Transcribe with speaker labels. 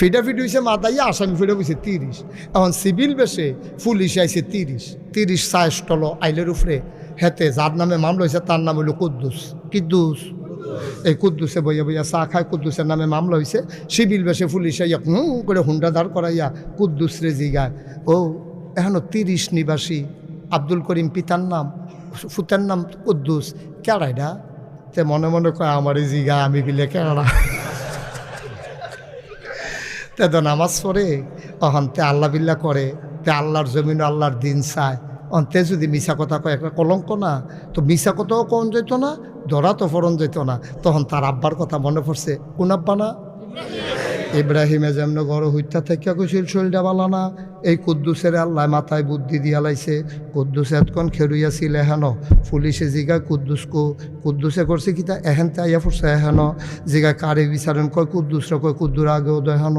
Speaker 1: ফিডাফিড হয়েছে মাদাইয়া, আসামি ফিডা হয়েছে 30। এখন সিভিল বেশে পুলিশ আইছে 30 সায়স্টল আইলের উপরে হেতে যার নামে মামলা হয়েছে তার নাম হইল কুদ্দুস। কিদ্দুস এই কুদ্দুসে বইয়া বইয়া চা খায়, কুদ্দুসের নামে মামলা হয়েছে। সিভিল বেশে পুলিশ আইয়া করে হুন্ডা দাঁড় করাইয়া কুদ্দুস রে জিগায়, ও এখনো 30 নিবাসী, আব্দুল করিম পিতার নাম, ফুতের নাম কুদ্দুস, কেড়াইডা? তে মনে মনে কয় আমারই জিগা, আমি বিলে কেড়া। তে তো নামাজ পড়ে অহন্তে আল্লাহ বিল্লাহ করে, তে আল্লাহর জমিন আল্লাহর দিন চায়। অন্তে যদি মিশা কথা কয় একটা কলঙ্ক না, তো মিশা কথাও কন যেত না, ধরা তো ফরন যেত না। তখন তার আব্বার কথা মনে পড়ছে। কোন আব্বা না? ইব্রাহিমে যেমন গড় হইত্যা থেকে কইছিল শরীরটা বালা না, এই কুদ্দুসের আল্লাহ মাথায় বুদ্ধি দিয়া লাইছে। কুদ্দুস এতক্ষণ খেরুইয়াছিল হেন, পুলিশে জিগায় কুদ্দুসকো, কুদ্দুসে করছে কিতা এহেন তাইয়া পড়ছে হেন, জিগায় কারে বিচারেন কয় কুদ্দুসরা, কয় কুদ্দুর আগেও দেখানো।